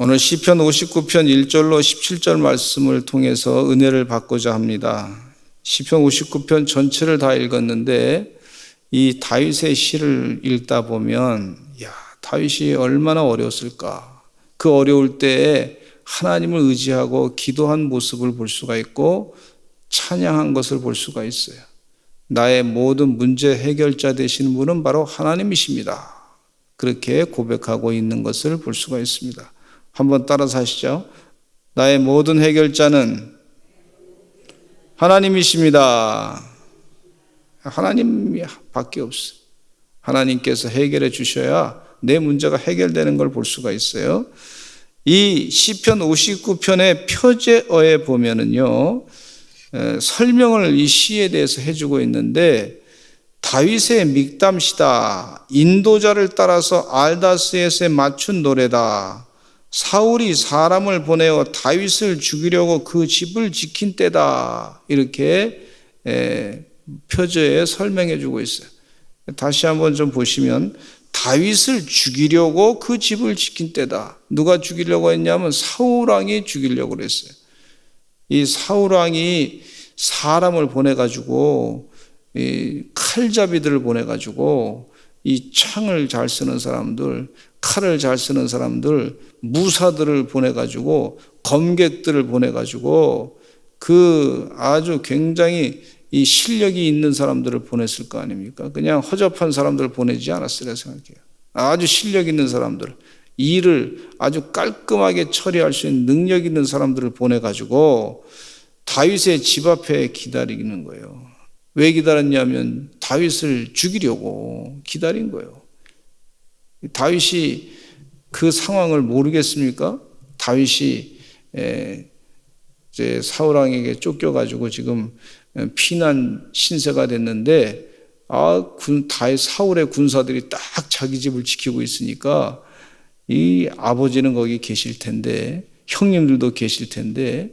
오늘 시편 59편 1절로 17절 말씀을 통해서 은혜를 받고자 합니다. 시편 59편 전체를 다 읽었는데 이 다윗의 시를 읽다 보면 다윗이 얼마나 어려웠을까. 그 어려울 때에 하나님을 의지하고 기도한 모습을 볼 수가 있고 찬양한 것을 볼 수가 있어요. 나의 모든 문제 해결자 되시는 분은 바로 하나님이십니다. 그렇게 고백하고 있는 것을 볼 수가 있습니다. 한번 따라서 하시죠. 나의 모든 해결자는 하나님이십니다. 하나님밖에 없어요. 하나님께서 해결해 주셔야 내 문제가 해결되는 걸 볼 수가 있어요. 이 시편 59편의 표제어에 보면은요, 설명을 이 시에 대해서 해주고 있는데, 다윗의 믹담시다, 인도자를 따라서 알다스에서 맞춘 노래다, 사울이 사람을 보내어 다윗을 죽이려고 그 집을 지킨 때다, 이렇게 표제에 설명해 주고 있어요. 다시 한번 좀 보시면 다윗을 죽이려고 그 집을 지킨 때다. 누가 죽이려고 했냐면 사울왕이 죽이려고 그랬어요. 이 사울왕이 사람을 보내가지고 이 칼잡이들을 보내가지고 이 창을 잘 쓰는 사람들, 칼을 잘 쓰는 사람들, 무사들을 보내가지고 검객들을 보내가지고 그 아주 굉장히 이 실력이 있는 사람들을 보냈을 거 아닙니까? 그냥 허접한 사람들을 보내지 않았으리라 생각해요. 아주 실력 있는 사람들, 일을 아주 깔끔하게 처리할 수 있는 능력 있는 사람들을 보내가지고 다윗의 집 앞에 기다리는 거예요. 왜 기다렸냐면 다윗을 죽이려고 기다린 거예요. 다윗이 그 상황을 모르겠습니까? 다윗이 이제 사울왕에게 쫓겨가지고 지금 피난 신세가 됐는데, 사울의 군사들이 딱 자기 집을 지키고 있으니까 이 아버지는 거기 계실 텐데, 형님들도 계실 텐데,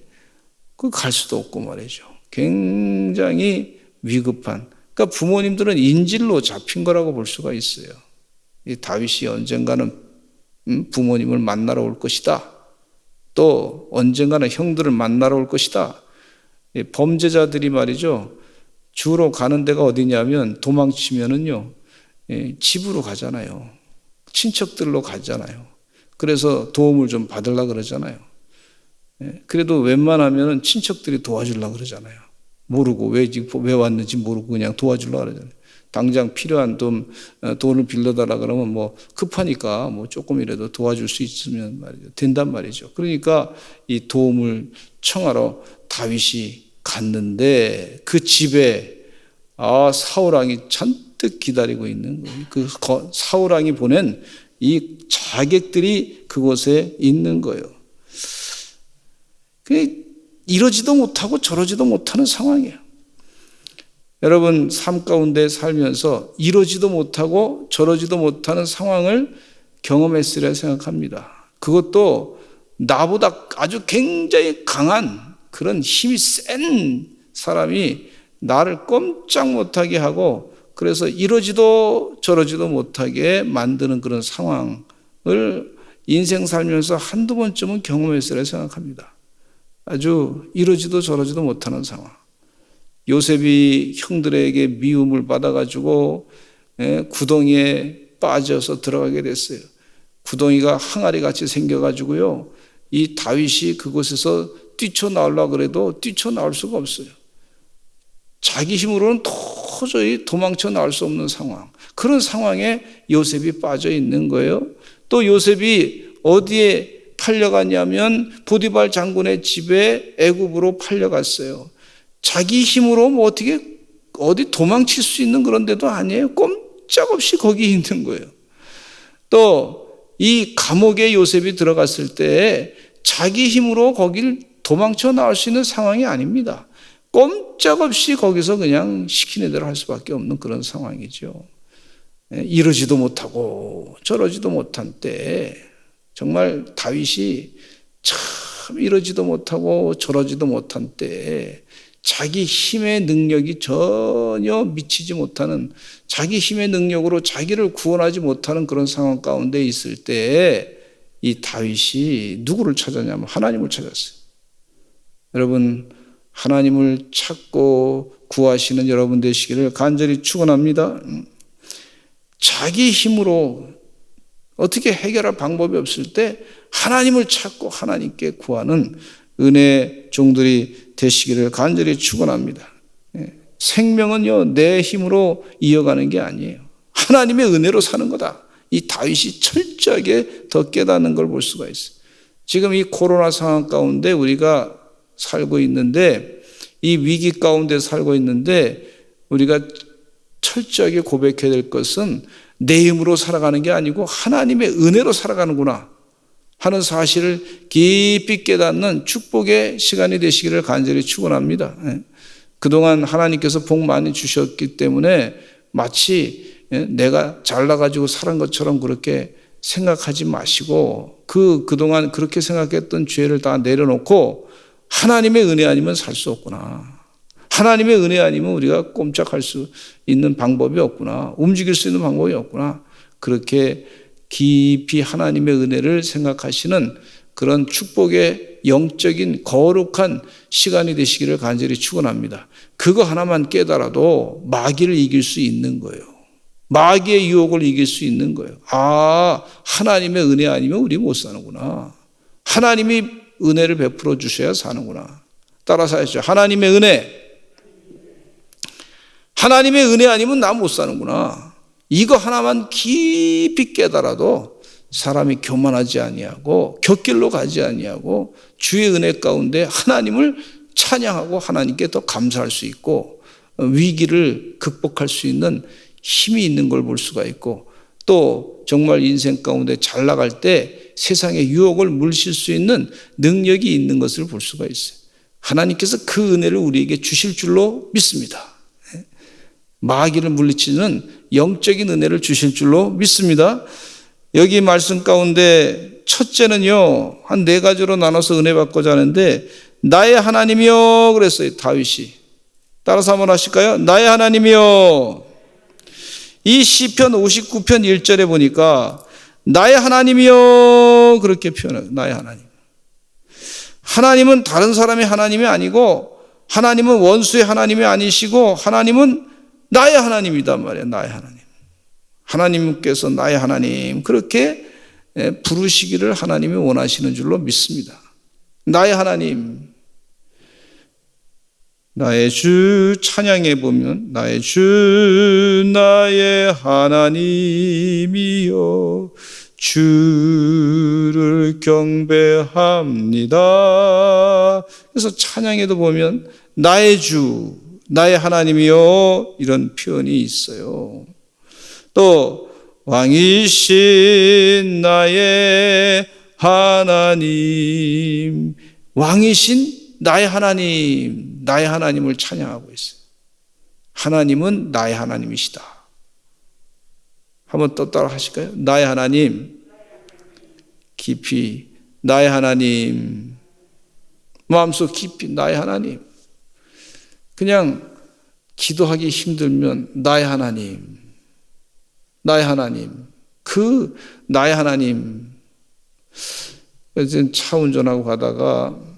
갈 수도 없고 말이죠. 굉장히 위급한, 그러니까 부모님들은 인질로 잡힌 거라고 볼 수가 있어요. 이 다윗이 언젠가는 부모님을 만나러 올 것이다. 또 언젠가는 형들을 만나러 올 것이다. 범죄자들이 말이죠, 주로 가는 데가 어디냐면 도망치면은요, 집으로 가잖아요. 친척들로 가잖아요. 그래서 도움을 좀 받으려고 그러잖아요. 그래도 웬만하면 친척들이 도와주려고 그러잖아요. 모르고 왜 왔는지 모르고 그냥 도와주려고 그러잖아요. 당장 필요한 돈을 빌려달라 그러면 뭐 급하니까 뭐 조금이라도 도와줄 수 있으면 말이죠, 된단 말이죠. 그러니까 이 도움을 청하러 다윗이 갔는데 그 집에 사울왕이 잔뜩 기다리고 있는 거예요. 그 사울왕이 보낸 이 자객들이 그곳에 있는 거예요. 이러지도 못하고 저러지도 못하는 상황이에요. 여러분 삶 가운데 살면서 이러지도 못하고 저러지도 못하는 상황을 경험했으리라 생각합니다. 그것도 나보다 아주 굉장히 강한 그런 힘이 센 사람이 나를 꼼짝 못하게 하고, 그래서 이러지도 저러지도 못하게 만드는 그런 상황을 인생 살면서 한두 번쯤은 경험했으리라 생각합니다. 아주 이러지도 저러지도 못하는 상황. 요셉이 형들에게 미움을 받아가지고 구덩이에 빠져서 들어가게 됐어요. 구덩이가 항아리같이 생겨가지고요, 이 다윗이 그곳에서 뛰쳐나오려고 그래도 뛰쳐나올 수가 없어요. 자기 힘으로는 도저히 도망쳐 나올 수 없는 상황. 그런 상황에 요셉이 빠져 있는 거예요. 또 요셉이 어디에 팔려갔냐면 보디발 장군의 집에 애굽으로 팔려갔어요. 자기 힘으로 뭐 어디 도망칠 수 있는 그런 데도 아니에요. 꼼짝없이 거기 있는 거예요. 또 이 감옥에 요셉이 들어갔을 때 자기 힘으로 거길 도망쳐 나올 수 있는 상황이 아닙니다. 꼼짝없이 거기서 그냥 시키는 대로 할 수밖에 없는 그런 상황이죠. 이러지도 못하고 저러지도 못한 때, 정말 다윗이 참 이러지도 못하고 저러지도 못한 때, 자기 힘의 능력이 전혀 미치지 못하는, 자기 힘의 능력으로 자기를 구원하지 못하는 그런 상황 가운데 있을 때 이 다윗이 누구를 찾았냐면 하나님을 찾았어요. 여러분, 하나님을 찾고 구하시는 여러분 되시기를 간절히 축원합니다. 자기 힘으로 어떻게 해결할 방법이 없을 때 하나님을 찾고 하나님께 구하는 은혜 종들이 되시기를 간절히 축원합니다. 생명은요, 내 힘으로 이어가는 게 아니에요. 하나님의 은혜로 사는 거다. 이 다윗이 철저하게 더 깨닫는 걸 볼 수가 있어요. 지금 이 코로나 상황 가운데 우리가 살고 있는데, 이 위기 가운데 살고 있는데 우리가 철저하게 고백해야 될 것은 내 힘으로 살아가는 게 아니고 하나님의 은혜로 살아가는구나 하는 사실을 깊이 깨닫는 축복의 시간이 되시기를 간절히 축원합니다. 그동안 하나님께서 복 많이 주셨기 때문에 마치 내가 잘나가지고 살은 것처럼 그렇게 생각하지 마시고 그동안 그렇게 생각했던 죄를 다 내려놓고 하나님의 은혜 아니면 살 수 없구나. 하나님의 은혜 아니면 우리가 꼼짝할 수 있는 방법이 없구나. 움직일 수 있는 방법이 없구나. 그렇게 깊이 하나님의 은혜를 생각하시는 그런 축복의 영적인 거룩한 시간이 되시기를 간절히 축원합니다. 그거 하나만 깨달아도 마귀를 이길 수 있는 거예요. 마귀의 유혹을 이길 수 있는 거예요. 아, 하나님의 은혜 아니면 우리 못 사는구나. 하나님이 은혜를 베풀어 주셔야 사는구나. 따라서 하시죠. 하나님의 은혜. 하나님의 은혜 아니면 나 못 사는구나. 이거 하나만 깊이 깨달아도 사람이 교만하지 아니하고 곁길로 가지 아니하고 주의 은혜 가운데 하나님을 찬양하고 하나님께 더 감사할 수 있고 위기를 극복할 수 있는 힘이 있는 걸 볼 수가 있고 또 정말 인생 가운데 잘 나갈 때 세상의 유혹을 물실 수 있는 능력이 있는 것을 볼 수가 있어요. 하나님께서 그 은혜를 우리에게 주실 줄로 믿습니다. 마귀를 물리치는 영적인 은혜를 주실 줄로 믿습니다. 여기 말씀 가운데 첫째는요, 한 4가지로 나눠서 은혜 받고자 하는데 나의 하나님이여 그랬어요. 다윗이. 따라서 한번 하실까요? 나의 하나님이여. 이 시편 59편 1절에 보니까 나의 하나님이여 그렇게 표현해요. 나의 하나님. 하나님은 다른 사람의 하나님이 아니고 하나님은 원수의 하나님이 아니시고 하나님은 나의 하나님이단 말이에요. 나의 하나님. 하나님께서 나의 하나님 그렇게 부르시기를 하나님이 원하시는 줄로 믿습니다. 나의 하나님. 나의 주 찬양해 보면 나의 주 나의 하나님이여 주를 경배합니다. 그래서 찬양에도 보면 나의 주 나의 하나님이여 이런 표현이 있어요. 또 왕이신 나의 하나님 왕이신 나의 하나님, 나의 하나님을 찬양하고 있어요. 하나님은 나의 하나님이시다. 한번 또 따라 하실까요? 나의 하나님, 깊이 나의 하나님, 마음속 깊이 나의 하나님. 그냥 기도하기 힘들면 나의 하나님, 나의 하나님, 그 나의 하나님. 차 운전하고 가다가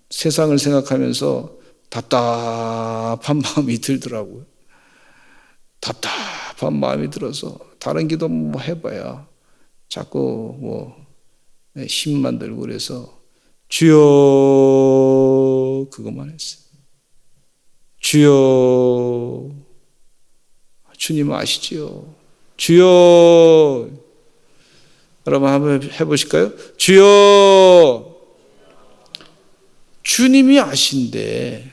세상을 생각하면서 답답한 마음이 들더라고요. 답답한 마음이 들어서 다른 기도 뭐 해봐야 자꾸 뭐 힘만 들고 그래서 주여 그것만 했어요. 주여 주님 아시지요? 주여 여러분 한번 해보실까요? 주여 주님이 아신데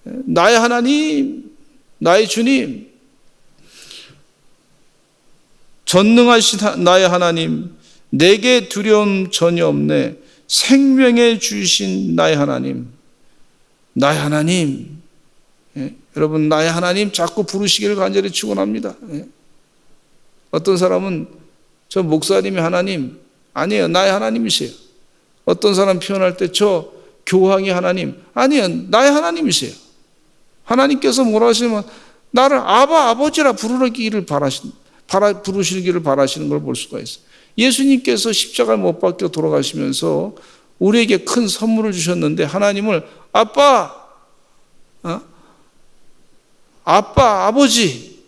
나의 하나님 나의 주님 전능하신 나의 하나님 내게 두려움 전혀 없네 생명에 주신 나의 하나님 나의 하나님 여러분 나의 하나님 자꾸 부르시기를 간절히 축원합니다. 어떤 사람은 저 목사님이 하나님 아니에요. 나의 하나님이세요. 어떤 사람 표현할 때 저 교황이 하나님 아니에요. 나의 하나님이세요. 하나님께서 뭐라 하시면 나를 아버지라 부르기를 부르시기를 바라시는 걸 볼 수가 있어요. 예수님께서 십자가를 못 박혀 돌아가시면서 우리에게 큰 선물을 주셨는데 하나님을 아빠, 아빠, 아버지,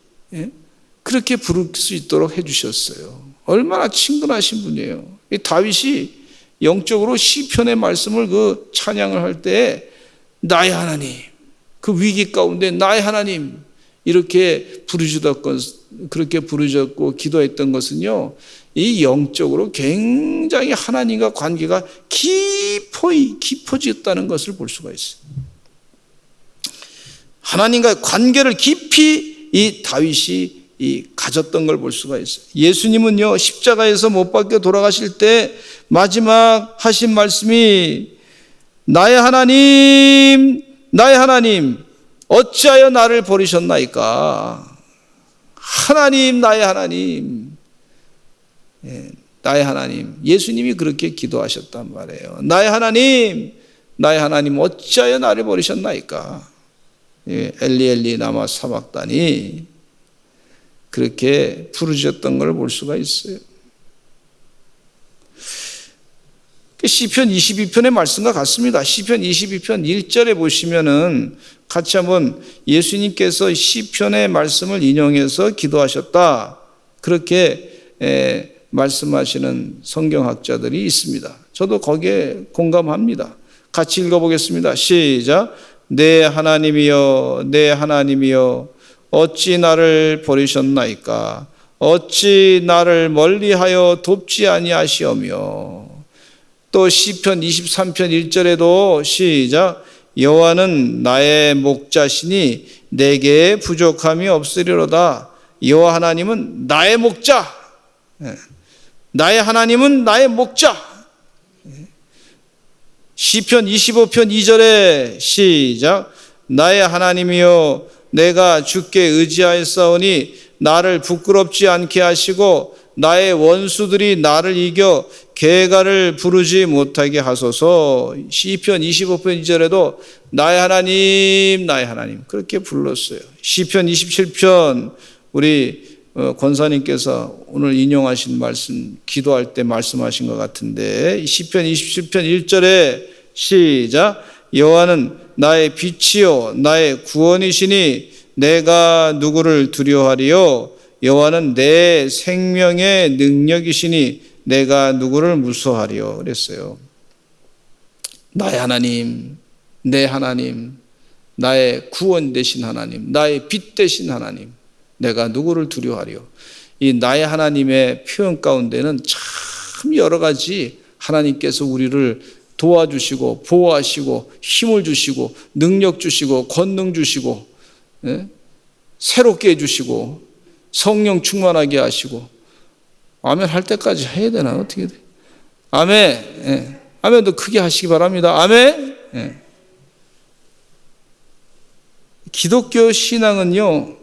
그렇게 부를 수 있도록 해주셨어요. 얼마나 친근하신 분이에요. 이 다윗이 영적으로 시편의 말씀을 그 찬양을 할 때 나의 하나님, 그 위기 가운데 나의 하나님 이렇게 그렇게 부르셨고 기도했던 것은요, 이 영적으로 굉장히 하나님과 관계가 깊어졌다는 것을 볼 수가 있어요. 하나님과의 관계를 깊이 이 다윗이 가졌던 걸 볼 수가 있어요. 예수님은요, 십자가에서 못 박혀 돌아가실 때 마지막 하신 말씀이 나의 하나님, 나의 하나님, 어찌하여 나를 버리셨나이까? 하나님, 나의 하나님, 나의 하나님. 예수님이 그렇게 기도하셨단 말이에요. 나의 하나님, 나의 하나님, 어찌하여 나를 버리셨나이까? 엘리 엘리 라마 사박다니 그렇게 부르셨던 걸 볼 수가 있어요. 시편 22편의 말씀과 같습니다. 시편 22편 1절에 보시면은 같이 한번 예수님께서 시편의 말씀을 인용해서 기도하셨다, 그렇게 말씀하시는 성경학자들이 있습니다. 저도 거기에 공감합니다. 같이 읽어보겠습니다. 시작. 내 하나님이여, 내 하나님이여, 어찌 나를 버리셨나이까? 어찌 나를 멀리하여 돕지 아니하시오며. 또 시편 23편 1절에도 시작. 여호와는 나의 목자시니 내게 부족함이 없으리로다. 여호와 하나님은 나의 목자. 나의 하나님은 나의 목자. 시편 25편 2절에 시작. 나의 하나님이여, 내가 주께 의지하였사오니 나를 부끄럽지 않게 하시고 나의 원수들이 나를 이겨 계가를 부르지 못하게 하소서. 시편 25편 2절에도 나의 하나님, 나의 하나님 그렇게 불렀어요. 시편 27편 우리 권사님께서 오늘 인용하신 말씀, 기도할 때 말씀하신 것 같은데, 시편 27편 1절에 시작. 여호와는 나의 빛이요 나의 구원이시니 내가 누구를 두려워하리요? 여호와는 내 생명의 능력이시니 내가 누구를 무서워하리요? 그랬어요. 나의 하나님, 내 하나님, 나의 구원 되신 하나님, 나의 빛 되신 하나님, 내가 누구를 두려워하리요? 이 나의 하나님의 표현 가운데는 참 여러 가지 하나님께서 우리를 도와주시고 보호하시고 힘을 주시고 능력 주시고 권능 주시고 새롭게 해주시고 성령 충만하게 하시고, 아멘 할 때까지 해야 되나? 어떻게 돼? 아멘. 아멘도 크게 하시기 바랍니다. 아멘. 기독교 신앙은요,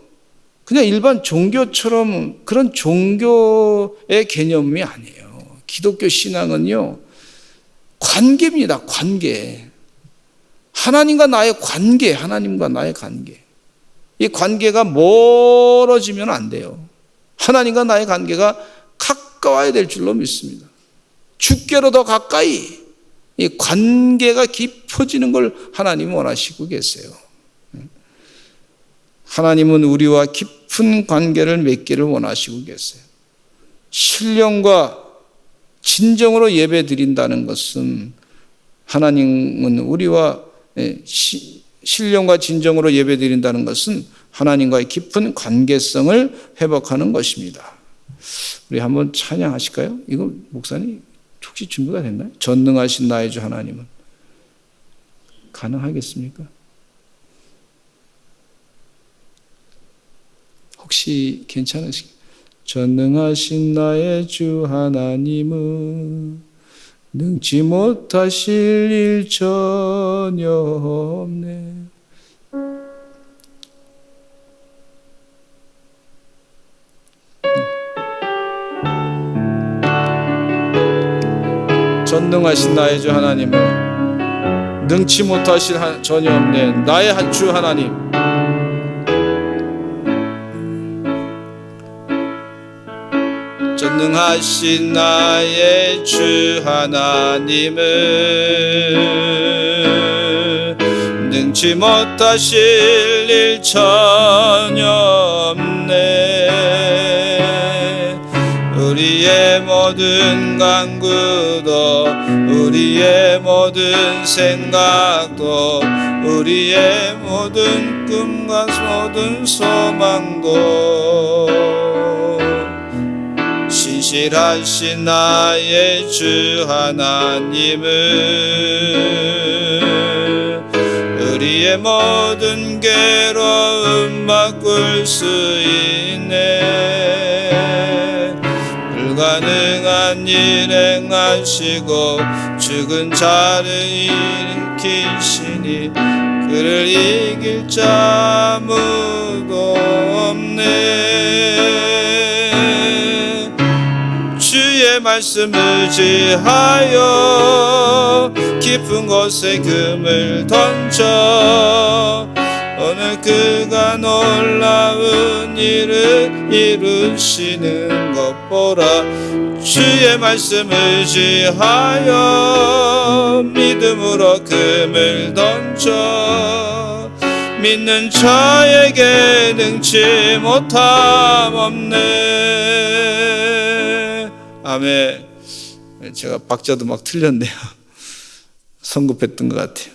그냥 일반 종교처럼 그런 종교의 개념이 아니에요. 기독교 신앙은요, 관계입니다. 관계. 하나님과 나의 관계, 하나님과 나의 관계. 이 관계가 멀어지면 안 돼요. 하나님과 나의 관계가 가까워야 될 줄로 믿습니다. 주께로 더 가까이 이 관계가 깊어지는 걸 하나님은 원하시고 계세요. 하나님은 우리와 깊은 관계를 맺기를 원하시고 계세요. 신령과 진정으로 예배 드린다는 것은, 하나님은 우리와 신령과 진정으로 예배 드린다는 것은 하나님과의 깊은 관계성을 회복하는 것입니다. 우리 한번 찬양하실까요? 이거 목사님 혹시 준비가 됐나요? 전능하신 나의 주 하나님은 가능하겠습니까? 혹시 괜찮으시겠어요? 전능하신 나의 주 하나님은 능치 못하실 일 전혀 없네. 전능하신 나의 주 하나님은 능치 못하실 전혀 없네. 나의 주 하나님. 전능하신 나의 주 하나님을 능치 못하실 일 전혀 없네. 우리의 모든 간구도 우리의 모든 생각도 우리의 모든 꿈과 모든 소망도 신실하신 나의 주 하나님을 우리의 모든 괴로움 바꿀 수 있네. 불가능한 일 행하시고 죽은 자를 일으키시니 그를 이길 자 아무도 없네. 주의 말씀 의지하여 깊은 곳에 금을 던져 오늘 그가 놀라운 일을 이루시는 것 보라. 주의 말씀 의지하여 믿음으로 금을 던져 믿는 자에게 능치 못함 없네. 아멘. 제가 박자도 막 틀렸네요. 성급했던 것 같아요.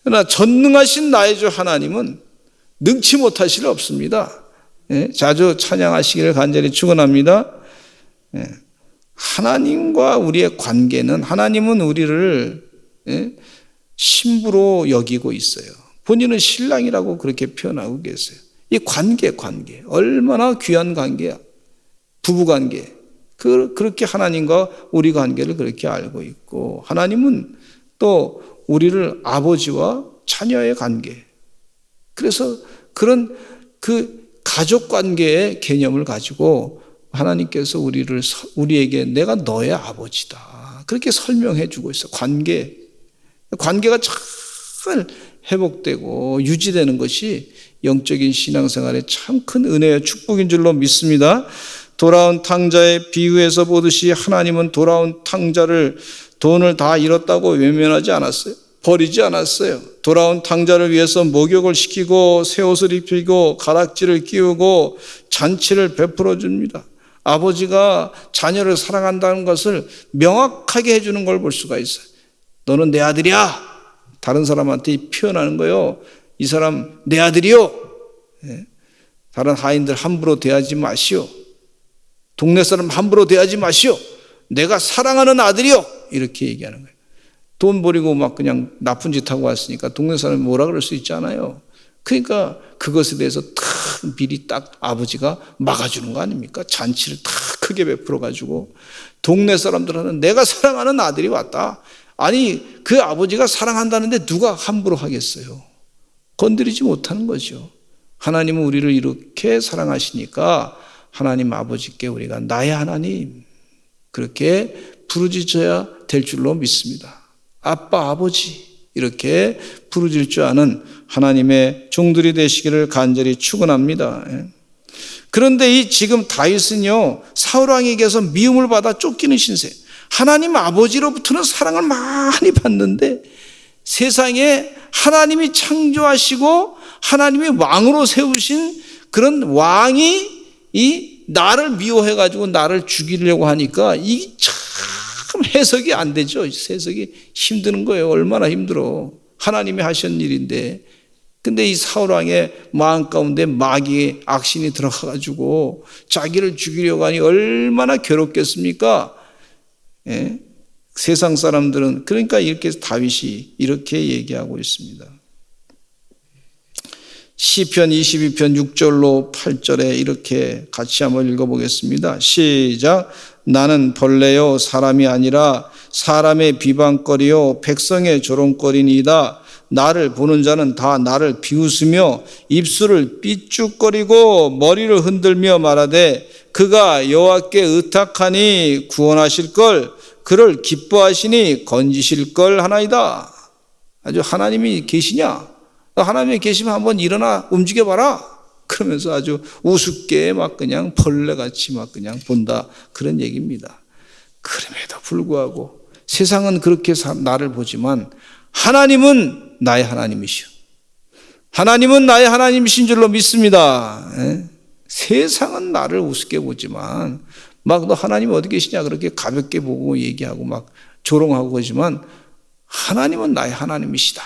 그러나 전능하신 나의 주 하나님은 능치 못하실 일 없습니다. 자주 찬양하시기를 간절히 축원합니다. 하나님과 우리의 관계는, 하나님은 우리를 신부로 여기고 있어요. 본인은 신랑이라고 그렇게 표현하고 계세요. 이 관계 얼마나 귀한 관계야. 부부관계. 그렇게 하나님과 우리 관계를 그렇게 알고 있고, 하나님은 또 우리를 아버지와 자녀의 관계, 그래서 그런 그 가족 관계의 개념을 가지고 하나님께서 우리에게 내가 너의 아버지다 그렇게 설명해 주고 있어. 관계가 잘 회복되고 유지되는 것이 영적인 신앙생활에 참 큰 은혜와 축복인 줄로 믿습니다. 돌아온 탕자의 비유에서 보듯이 하나님은 돌아온 탕자를 돈을 다 잃었다고 외면하지 않았어요. 버리지 않았어요. 돌아온 탕자를 위해서 목욕을 시키고 새 옷을 입히고 가락지를 끼우고 잔치를 베풀어 줍니다. 아버지가 자녀를 사랑한다는 것을 명확하게 해주는 걸 볼 수가 있어요. 너는 내 아들이야. 다른 사람한테 표현하는 거예요. 이 사람 내 아들이요. 다른 하인들 함부로 대하지 마시오. 동네 사람 함부로 대하지 마시오. 내가 사랑하는 아들이요. 이렇게 얘기하는 거예요. 돈 버리고 막 그냥 나쁜 짓 하고 왔으니까 동네 사람이 뭐라 그럴 수 있잖아요. 그러니까 그것에 대해서 미리 딱 아버지가 막아주는 거 아닙니까? 잔치를 다 크게 베풀어가지고 동네 사람들은 내가 사랑하는 아들이 왔다. 아니 그 아버지가 사랑한다는데 누가 함부로 하겠어요? 건드리지 못하는 거죠. 하나님은 우리를 이렇게 사랑하시니까 하나님 아버지께 우리가 나의 하나님 그렇게 부르짖어야 될 줄로 믿습니다. 아빠, 아버지 이렇게 부르짖을 줄 아는 하나님의 종들이 되시기를 간절히 축원합니다. 그런데 이 지금 다윗은요 사울 왕에게서 미움을 받아 쫓기는 신세. 하나님 아버지로부터는 사랑을 많이 받는데 세상에 하나님이 창조하시고 하나님이 왕으로 세우신 그런 왕이 이 나를 미워해가지고 나를 죽이려고 하니까 이게 참 해석이 안 되죠. 해석이 힘드는 거예요. 얼마나 힘들어. 하나님이 하신 일인데. 근데 이 사울왕의 마음 가운데 마귀의 악신이 들어가가지고 자기를 죽이려고 하니 얼마나 괴롭겠습니까? 예? 세상 사람들은 그러니까 이렇게 다윗이 이렇게 얘기하고 있습니다. 시편 22편 6절로 8절에 이렇게 같이 한번 읽어보겠습니다. 시작. 나는 벌레요 사람이 아니라 사람의 비방거리요 백성의 조롱거리니이다. 나를 보는 자는 다 나를 비웃으며 입술을 삐죽거리고 머리를 흔들며 말하되 그가 여호와께 의탁하니 구원하실 걸 그를 기뻐하시니 건지실 걸 하나이다. 아주 하나님이 계시냐? 하나님이 계시면 한번 일어나 움직여봐라. 그러면서 아주 우습게 막 그냥 벌레같이 막 그냥 본다. 그런 얘기입니다. 그럼에도 불구하고 세상은 그렇게 나를 보지만 하나님은 나의 하나님이시오. 하나님은 나의 하나님이신 줄로 믿습니다. 세상은 나를 우습게 보지만 막 너 하나님 어디 계시냐 그렇게 가볍게 보고 얘기하고 막 조롱하고 그러지만 하나님은 나의 하나님이시다.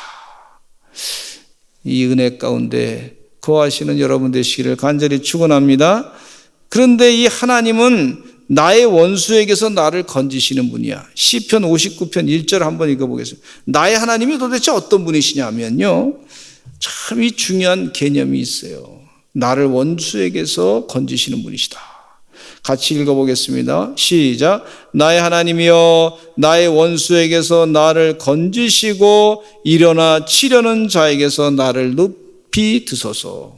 이 은혜 가운데 거하시는 여러분 되시기를 간절히 축원합니다. 그런데 이 하나님은 나의 원수에게서 나를 건지시는 분이야. 시편 59편 1절 한번 읽어보겠습니다. 나의 하나님이 도대체 어떤 분이시냐면요, 참 이 중요한 개념이 있어요. 나를 원수에게서 건지시는 분이시다. 같이 읽어보겠습니다. 시작. 나의 하나님이여 나의 원수에게서 나를 건지시고 일어나 치려는 자에게서 나를 높이 드소서.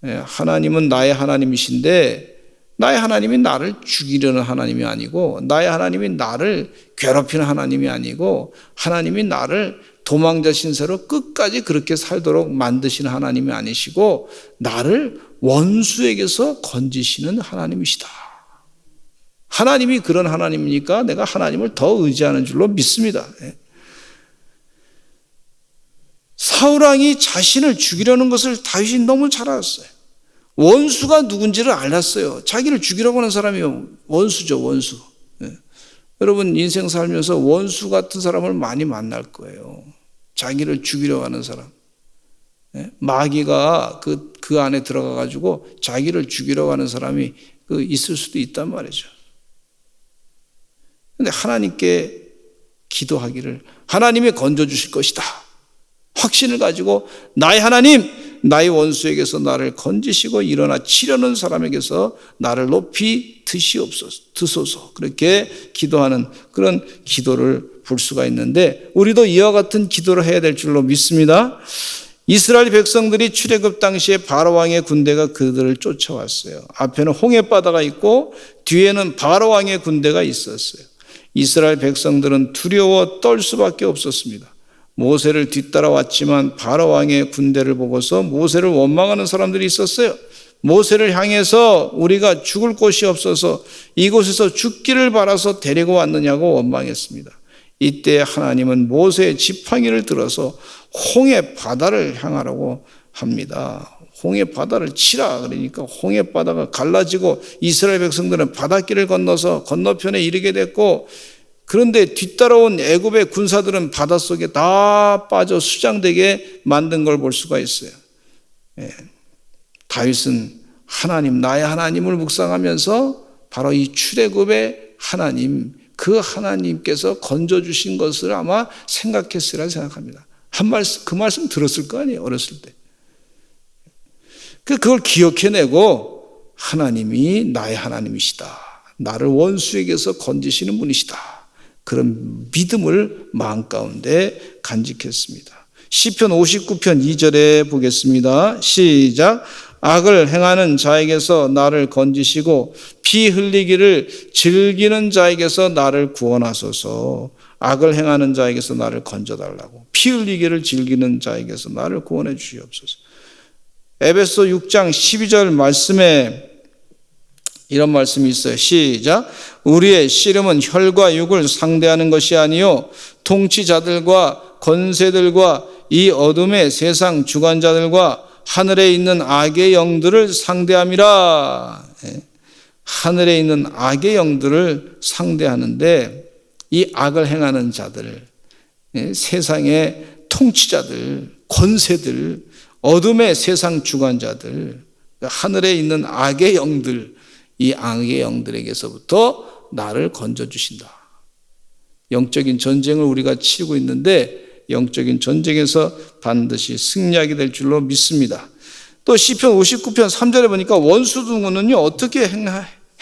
하나님은 나의 하나님이신데 나의 하나님이 나를 죽이려는 하나님이 아니고 나의 하나님이 나를 괴롭히는 하나님이 아니고 하나님이 나를 도망자 신세로 끝까지 그렇게 살도록 만드시는 하나님이 아니시고 나를 원수에게서 건지시는 하나님이시다. 하나님이 그런 하나님이니까 내가 하나님을 더 의지하는 줄로 믿습니다. 사울왕이 자신을 죽이려는 것을 다윗이 너무 잘 알았어요. 원수가 누군지를 알았어요. 자기를 죽이려고 하는 사람이 원수죠, 원수. 여러분 인생 살면서 원수 같은 사람을 많이 만날 거예요. 자기를 죽이려고 하는 사람. 마귀가 그 안에 들어가 가지고 자기를 죽이려고 하는 사람이 있을 수도 있단 말이죠. 그런데 하나님께 기도하기를 하나님이 건져주실 것이다. 확신을 가지고 나의 하나님, 나의 원수에게서 나를 건지시고 일어나 치려는 사람에게서 나를 높이 드소서. 그렇게 기도하는 그런 기도를 볼 수가 있는데 우리도 이와 같은 기도를 해야 될 줄로 믿습니다. 이스라엘 백성들이 출애굽 당시에 바로왕의 군대가 그들을 쫓아왔어요. 앞에는 홍해바다가 있고 뒤에는 바로왕의 군대가 있었어요. 이스라엘 백성들은 두려워 떨 수밖에 없었습니다. 모세를 뒤따라왔지만 바로왕의 군대를 보고서 모세를 원망하는 사람들이 있었어요. 모세를 향해서 우리가 죽을 곳이 없어서 이곳에서 죽기를 바라서 데리고 왔느냐고 원망했습니다. 이때 하나님은 모세의 지팡이를 들어서 홍해 바다를 향하라고 합니다. 홍해 바다를 치라 그러니까 홍해 바다가 갈라지고 이스라엘 백성들은 바닷길을 건너서 건너편에 이르게 됐고 그런데 뒤따라온 애굽의 군사들은 바닷속에 다 빠져 수장되게 만든 걸 볼 수가 있어요. 다윗은 하나님, 나의 하나님을 묵상하면서 바로 이 출애굽의 하나님, 그 하나님께서 건져주신 것을 아마 생각했으리라 생각합니다. 그 말씀 들었을 거 아니에요, 어렸을 때. 그걸 기억해내고 하나님이 나의 하나님이시다. 나를 원수에게서 건지시는 분이시다. 그런 믿음을 마음 가운데 간직했습니다. 시편 59편 2절에 보겠습니다. 시작. 악을 행하는 자에게서 나를 건지시고 피 흘리기를 즐기는 자에게서 나를 구원하소서. 악을 행하는 자에게서 나를 건져달라고. 피 흘리기를 즐기는 자에게서 나를 구원해 주시옵소서. 에베소 6장 12절 말씀에 이런 말씀이 있어요. 시작. 우리의 씨름은 혈과 육을 상대하는 것이 아니요 통치자들과 권세들과 이 어둠의 세상 주관자들과 하늘에 있는 악의 영들을 상대함이라. 하늘에 있는 악의 영들을 상대하는데 이 악을 행하는 자들, 세상의 통치자들, 권세들, 어둠의 세상 주관자들, 하늘에 있는 악의 영들, 이 악의 영들에게서부터 나를 건져주신다. 영적인 전쟁을 우리가 치르고 있는데 영적인 전쟁에서 반드시 승리하게 될 줄로 믿습니다. 또 시편 59편 3절에 보니까 원수들은요 어떻게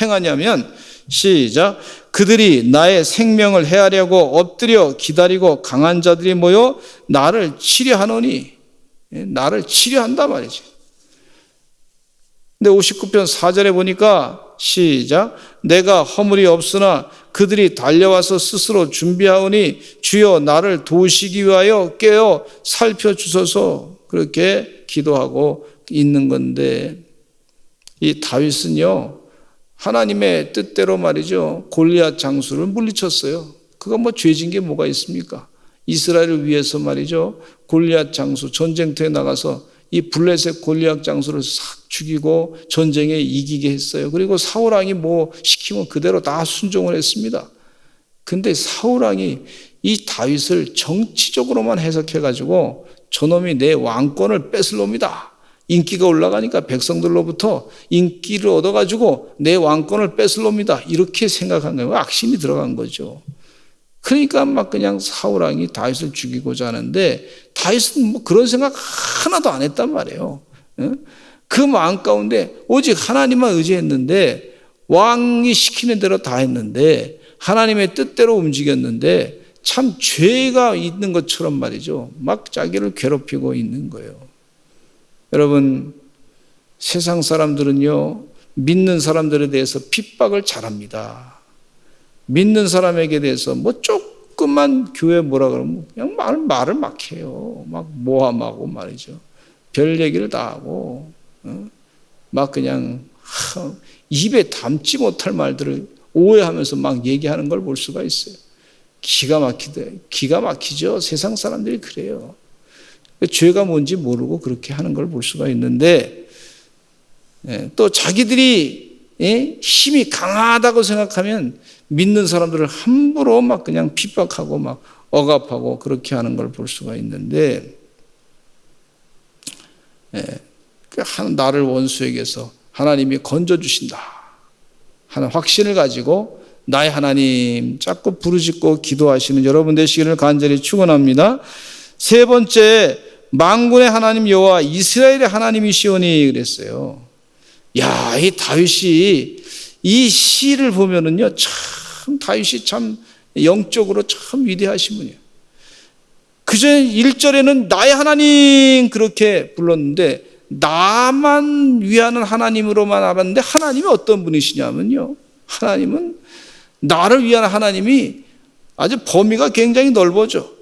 행하냐면 시작. 그들이 나의 생명을 해하려고 엎드려 기다리고 강한 자들이 모여 나를 치려하노니, 나를 치려한단 말이지. 근데 59편 4절에 보니까 시작. 내가 허물이 없으나 그들이 달려와서 스스로 준비하오니 주여 나를 도우시기 위하여 깨어 살펴주소서. 그렇게 기도하고 있는 건데, 이 다윗은요, 하나님의 뜻대로 말이죠, 골리앗 장수를 물리쳤어요. 그가 뭐 죄진 게 뭐가 있습니까? 이스라엘을 위해서 말이죠, 골리앗 장수 전쟁터에 나가서 이 블레셋 골리앗 장수를 싹 죽이고 전쟁에 이기게 했어요. 그리고 사울왕이 뭐 시키면 그대로 다 순종을 했습니다. 근데 사울왕이 이 다윗을 정치적으로만 해석해가지고 저놈이 내 왕권을 뺏을 놈이다. 인기가 올라가니까 백성들로부터 인기를 얻어가지고 내 왕권을 뺏을 놈이다. 이렇게 생각한 거예요. 악심이 들어간 거죠. 그러니까 막 그냥 사울왕이 다윗을 죽이고자 하는데 다윗은 뭐 그런 생각 하나도 안 했단 말이에요. 그 마음 가운데 오직 하나님만 의지했는데 왕이 시키는 대로 다 했는데 하나님의 뜻대로 움직였는데 참 죄가 있는 것처럼 말이죠. 막 자기를 괴롭히고 있는 거예요. 여러분, 세상 사람들은요, 믿는 사람들에 대해서 핍박을 잘합니다. 믿는 사람에게 대해서 뭐 조금만 교회 뭐라 그러면 그냥 말을 막 해요. 막 모함하고 말이죠. 별 얘기를 다 하고, 막 그냥 입에 담지 못할 말들을 오해하면서 막 얘기하는 걸 볼 수가 있어요. 기가 막히죠. 세상 사람들이 그래요. 죄가 뭔지 모르고 그렇게 하는 걸 볼 수가 있는데, 또 자기들이 힘이 강하다고 생각하면 믿는 사람들을 함부로 막 그냥 핍박하고 막 억압하고 그렇게 하는 걸 볼 수가 있는데, 나를 원수에게서 하나님이 건져주신다 하는 확신을 가지고 나의 하나님 자꾸 부르짖고 기도하시는 여러분 되시기를 간절히 축원합니다. 세 번째, 만군의 하나님 여호와 이스라엘의 하나님이시오니 그랬어요. 야, 이 다윗이 이 시를 보면은요, 참 다윗이 참 영적으로 참 위대하신 분이에요. 그전에 1절에는 나의 하나님 그렇게 불렀는데 나만 위하는 하나님으로만 알았는데 하나님이 어떤 분이시냐면요, 하나님은 나를 위한 하나님이 아주 범위가 굉장히 넓어져.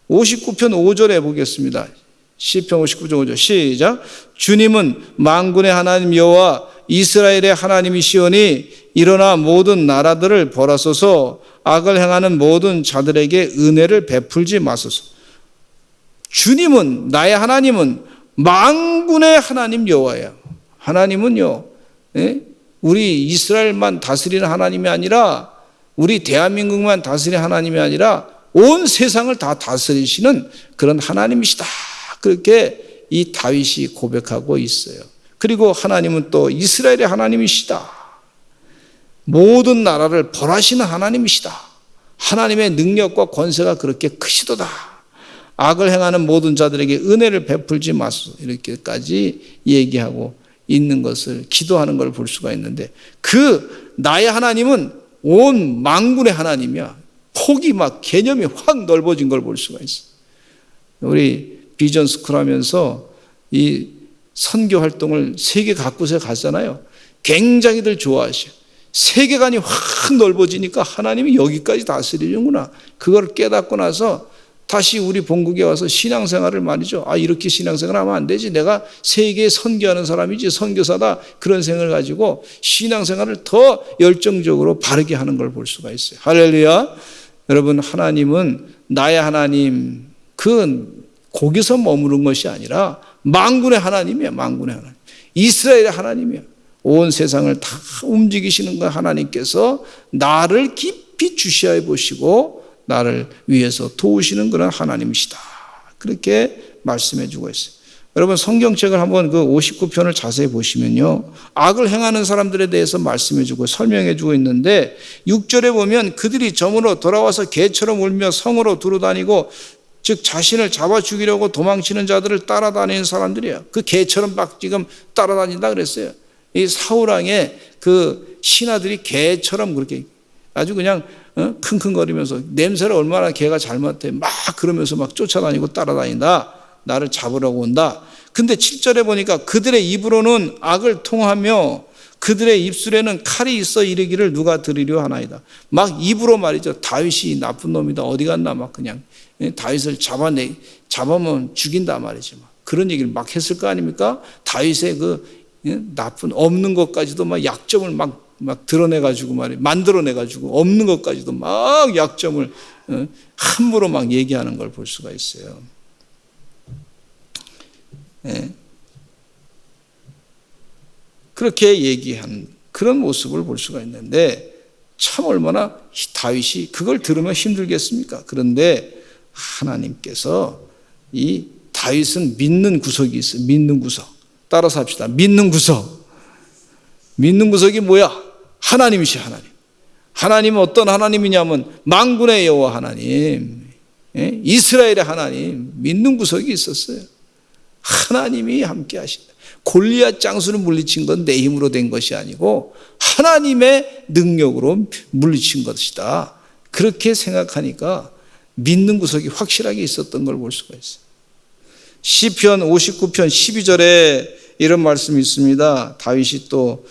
59편 5절에 보겠습니다. 시편 59편 5절 시작. 주님은 만군의 하나님 여호와 이스라엘의 하나님이시오니 일어나 모든 나라들을 벌하소서. 악을 행하는 모든 자들에게 은혜를 베풀지 마소서. 주님은, 나의 하나님은 만군의 하나님 여호와야. 하나님은요, 우리 이스라엘만 다스리는 하나님이 아니라, 우리 대한민국만 다스리는 하나님이 아니라 온 세상을 다 다스리시는 그런 하나님이시다. 그렇게 이 다윗이 고백하고 있어요. 그리고 하나님은 또 이스라엘의 하나님이시다. 모든 나라를 벌하시는 하나님이시다. 하나님의 능력과 권세가 그렇게 크시도다. 악을 행하는 모든 자들에게 은혜를 베풀지 마소서. 이렇게까지 얘기하고 있는 것을, 기도하는 걸 볼 수가 있는데, 그 나의 하나님은 온 만군의 하나님이야. 폭이 막 개념이 확 넓어진 걸 볼 수가 있어. 우리 비전 스쿨 하면서 이 선교 활동을 세계 각곳에 갔잖아요. 굉장히들 좋아하셔. 세계관이 확 넓어지니까 하나님이 여기까지 다스리는구나. 그걸 깨닫고 나서 다시 우리 본국에 와서 신앙생활을 말이죠. 이렇게 신앙생활 하면 안 되지. 내가 세계에 선교하는 사람이지, 선교사다. 그런 생각을 가지고 신앙생활을 더 열정적으로 바르게 하는 걸 볼 수가 있어요. 할렐루야. 여러분, 하나님은 나의 하나님, 그 거기서 머무른 것이 아니라 만군의 하나님이야. 만군의 하나님, 이스라엘의 하나님이야. 온 세상을 다 움직이시는 그 하나님께서 나를 깊이 주시하여 보시고 나를 위해서 도우시는 그런 하나님이시다. 그렇게 말씀해 주고 있어요. 여러분, 성경책을 한번 그 59편을 자세히 보시면요, 악을 행하는 사람들에 대해서 말씀해 주고 설명해 주고 있는데, 6절에 보면 그들이 점으로 돌아와서 개처럼 울며 성으로 두루다니고, 즉 자신을 잡아 죽이려고 도망치는 자들을 따라다니는 사람들이에요. 그 개처럼 막 지금 따라다닌다 그랬어요. 이 사울왕의 그 신하들이 개처럼 그렇게 아주 그냥 킁킁거리면서, 냄새를 얼마나 개가 잘 맡아, 막 그러면서 막 쫓아다니고 따라다닌다. 나를 잡으려고 온다. 근데 7절에 보니까 그들의 입으로는 악을 통하며 그들의 입술에는 칼이 있어 이르기를 누가 들으려 하나이다. 막 입으로 말이죠. 다윗이 나쁜 놈이다. 어디 갔나 막 그냥 다윗을 잡으면 죽인다 말이죠. 그런 얘기를 막 했을 거 아닙니까? 다윗의 나쁜 없는 것까지도 막 약점을 막 드러내가지고 만들어내가지고 없는 것까지도 막 약점을 함부로 막 얘기하는 걸 볼 수가 있어요. 예. 그렇게 얘기한 그런 모습을 볼 수가 있는데 참 얼마나 다윗이 그걸 들으면 힘들겠습니까? 그런데 하나님께서 이 다윗은 믿는 구석이 있어요. 믿는 구석. 따라서 합시다. 믿는 구석. 믿는 구석이 뭐야? 하나님이시 하나님. 하나님은 어떤 하나님이냐면 만군의 여호와 하나님, 이스라엘의 하나님. 믿는 구석이 있었어요. 하나님이 함께 하신다. 골리앗 장수를 물리친 건 내 힘으로 된 것이 아니고 하나님의 능력으로 물리친 것이다. 그렇게 생각하니까 믿는 구석이 확실하게 있었던 걸 볼 수가 있어요. 시편 59편 12절에 이런 말씀이 있습니다. 다윗이 또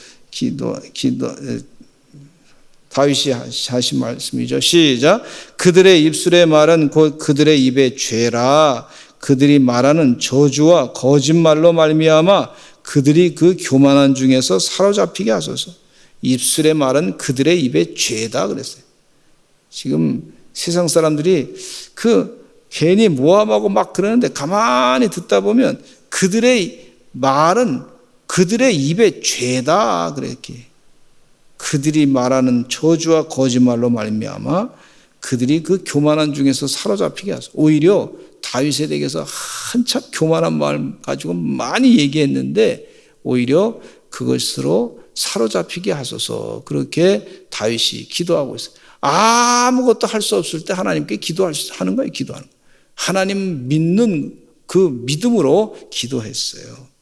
다윗이 하신 말씀이죠. 시작. 그들의 입술의 말은 곧 그들의 입의 죄라. 그들이 말하는 저주와 거짓말로 말미암아 그들이 그 교만한 중에서 사로잡히게 하소서. 입술의 말은 그들의 입의 죄다 그랬어요. 지금 세상 사람들이 괜히 모함하고 막 그러는데 가만히 듣다 보면 그들의 말은 그들의 입의 죄다 그랬기에 그들이 말하는 저주와 거짓말로 말미암아 그들이 그 교만한 중에서 사로잡히게 하소서. 오히려 다윗에 대해서 한참 교만한 마음 가지고 많이 얘기했는데 오히려 그것으로 사로잡히게 하소서. 그렇게 다윗이 기도하고 있어요. 아무것도 할 수 없을 때 하나님께 기도하는 거예요. 기도하는 거예요. 하나님 믿는 그 믿음으로 기도했어요.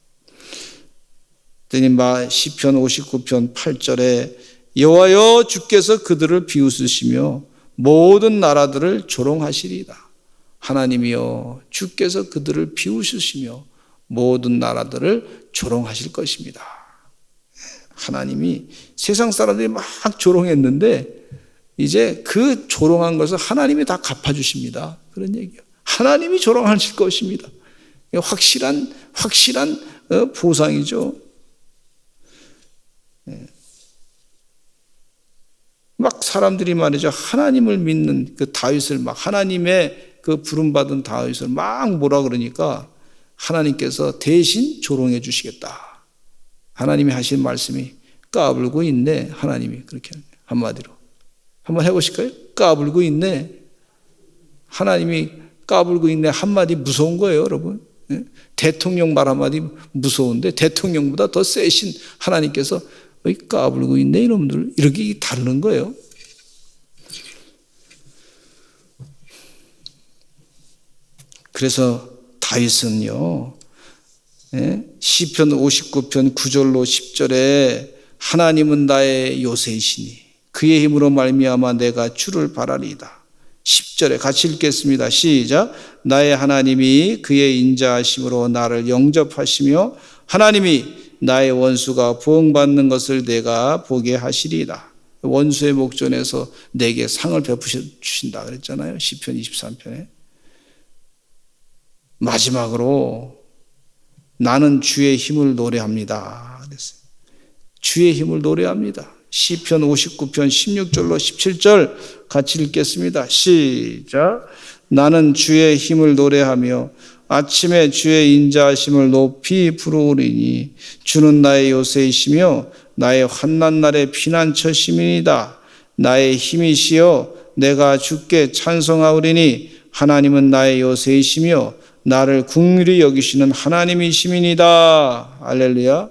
시편 59편 8절에 여호와여 주께서 그들을 비웃으시며 모든 나라들을 조롱하시리이다. 하나님이여 주께서 그들을 비웃으시며 모든 나라들을 조롱하실 것입니다. 하나님이 세상 사람들이 막 조롱했는데 이제 그 조롱한 것을 하나님이 다 갚아주십니다. 그런 얘기예요. 하나님이 조롱하실 것입니다. 확실한 보상이죠. 막 사람들이 말이죠. 하나님을 믿는 그 다윗을 막 하나님의 그 부름받은 다윗을 막 뭐라 그러니까 하나님께서 대신 조롱해 주시겠다. 하나님이 하신 말씀이 까불고 있네. 하나님이 그렇게 한마디로. 한번 해보실까요? 까불고 있네. 하나님이 까불고 있네. 한마디 무서운 거예요, 여러분. 대통령 말 한마디 무서운데 대통령보다 더 세신 하나님께서 까불고 있네 이놈들 이렇게 다루는 거예요. 그래서 다윗은요 시편 59편 9절로 10절에 하나님은 나의 요새이시니 그의 힘으로 말미암아 내가 주를 바라리이다. 10절에 같이 읽겠습니다. 시작. 나의 하나님이 그의 인자하심으로 나를 영접하시며 하나님이 나의 원수가 보응받는 것을 내가 보게 하시리이다. 원수의 목전에서 내게 상을 베푸신다 그랬잖아요. 시편 23편에. 마지막으로 나는 주의 힘을 노래합니다 그랬어요. 주의 힘을 노래합니다. 시편 59편 16절로 17절 같이 읽겠습니다. 시작. 나는 주의 힘을 노래하며 아침에 주의 인자하심을 높이 부르리니 주는 나의 요새이시며 나의 환난 날의 피난처심이니이다. 나의 힘이시여 내가 주께 찬송하오리니 하나님은 나의 요새이시며 나를 긍휼히 여기시는 하나님이심이니이다. 할렐루야.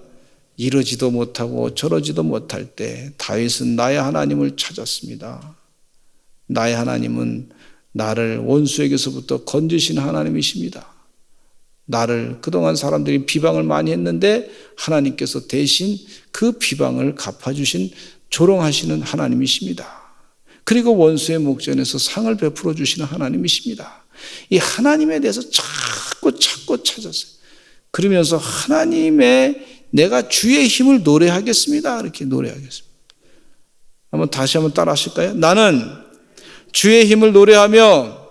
이러지도 못하고 저러지도 못할 때 다윗은 나의 하나님을 찾았습니다. 나의 하나님은 나를 원수에게서부터 건지시는 하나님이십니다. 나를 그동안 사람들이 비방을 많이 했는데 하나님께서 대신 그 비방을 갚아주신 조롱하시는 하나님이십니다. 그리고 원수의 목전에서 상을 베풀어 주시는 하나님이십니다. 이 하나님에 대해서 자꾸 찾았어요. 그러면서 내가 주의 힘을 노래하겠습니다. 이렇게 노래하겠습니다. 다시 한번 따라 하실까요? 나는 주의 힘을 노래하며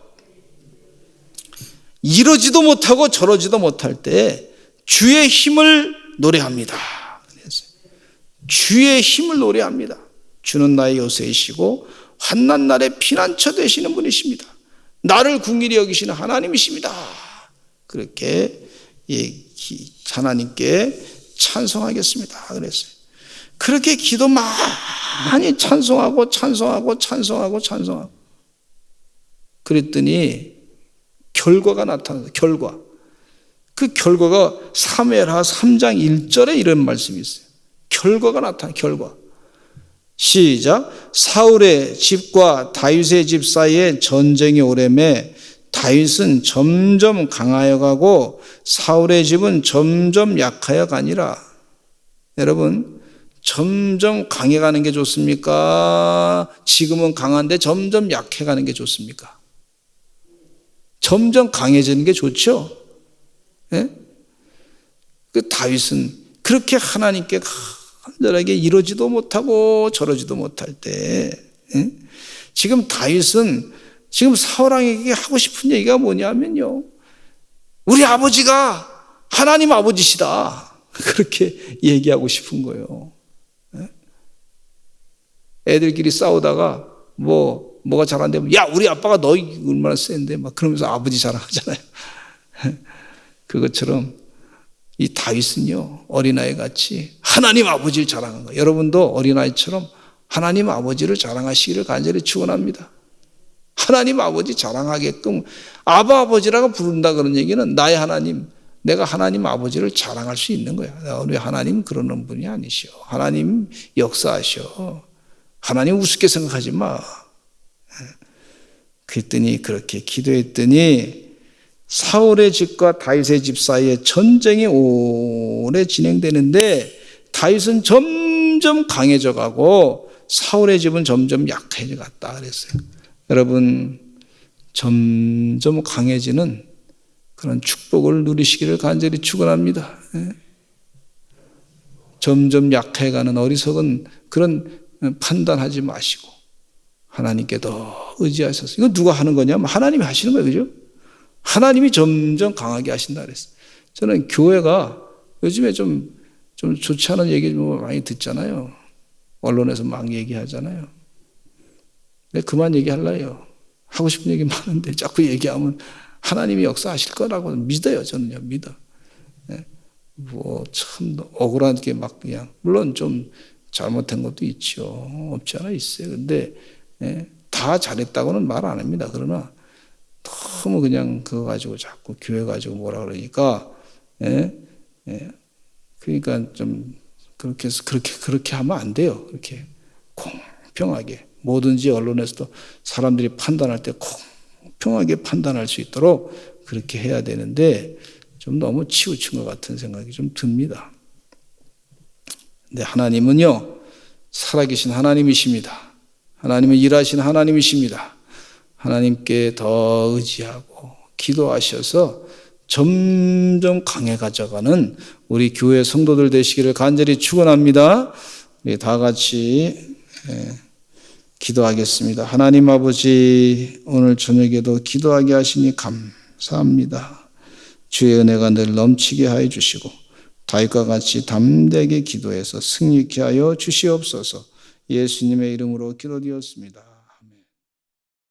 이러지도 못하고 저러지도 못할 때 주의 힘을 노래합니다. 주의 힘을 노래합니다. 주는 나의 요새이시고 환난 날에 피난처 되시는 분이십니다. 나를 긍휼히 여기시는 하나님이십니다. 그렇게 하나님께 찬송하겠습니다. 그랬어요. 그렇게 기도 많이 찬송하고 그랬더니 결과가 나타났어요. 결과. 그 결과가 사무엘하 3장 1절에 이런 말씀이 있어요. 결과가 나타나요. 결과. 시작. 사울의 집과 다윗의 집 사이에 전쟁이 오래매 다윗은 점점 강하여 가고 사울의 집은 점점 약하여 가니라. 여러분, 점점 강해가는 게 좋습니까? 지금은 강한데 점점 약해가는 게 좋습니까? 점점 강해지는 게 좋죠. 예? 그 다윗은 그렇게 하나님께 간절하게 이러지도 못하고 저러지도 못할 때, 예? 지금 다윗은 지금 사울왕에게 하고 싶은 얘기가 뭐냐면요, 우리 아버지가 하나님 아버지시다, 그렇게 얘기하고 싶은 거예요. 예? 애들끼리 싸우다가 뭐가 잘 안 되면, 야, 우리 아빠가 너 얼마나 센데, 막 그러면서 아버지 자랑하잖아요. 그것처럼 이 다윗은요, 어린아이 같이 하나님 아버지를 자랑한 거예요. 여러분도 어린아이처럼 하나님 아버지를 자랑하시기를 간절히 축원합니다. 하나님 아버지 자랑하게끔 아바 아버지라고 부른다 그런 얘기는 나의 하나님, 내가 하나님 아버지를 자랑할 수 있는 거야. 우리 하나님 그러는 분이 아니시오. 하나님 역사하셔. 하나님 우습게 생각하지 마. 그랬더니 그렇게 기도했더니 사울의 집과 다윗의 집 사이에 전쟁이 오래 진행되는데 다윗은 점점 강해져 가고 사울의 집은 점점 약해져 갔다 그랬어요. 여러분, 점점 강해지는 그런 축복을 누리시기를 간절히 축원합니다. 점점 약해가는 어리석은 그런 판단하지 마시고 하나님께 더 의지하셔서, 이거 누가 하는 거냐면 하나님이 하시는 거예요. 그죠? 하나님이 점점 강하게 하신다 그랬어요. 저는 교회가 요즘에 좀 좋지 않은 얘기 많이 듣잖아요. 언론에서 막 얘기하잖아요. 근데 그만 얘기하려요. 하고 싶은 얘기 많은데 자꾸 얘기하면 하나님이 역사하실 거라고 믿어요. 저는요, 믿어. 참 억울한 게 막 그냥, 물론 좀 잘못된 것도 있죠. 없지 않아 있어요. 근데 다 잘했다고는 말 안 합니다. 그러나 너무 그냥 그거 가지고 자꾸 교회 가지고 뭐라 그러니까, 그러니까 좀 그렇게 하면 안 돼요. 그렇게 공평하게 뭐든지 언론에서도 사람들이 판단할 때 공평하게 판단할 수 있도록 그렇게 해야 되는데 좀 너무 치우친 것 같은 생각이 좀 듭니다. 근데 하나님은요, 살아계신 하나님이십니다. 하나님은 일하시는 하나님이십니다. 하나님께 더 의지하고 기도하셔서 점점 강해 가져가는 우리 교회 성도들 되시기를 간절히 축원합니다. 우리 다 같이 기도하겠습니다. 하나님 아버지, 오늘 저녁에도 기도하게 하시니 감사합니다. 주의 은혜가 늘 넘치게 하여 주시고 다윗과 같이 담대하게 기도해서 승리케 하여 주시옵소서. 예수님의 이름으로 기도드렸습니다.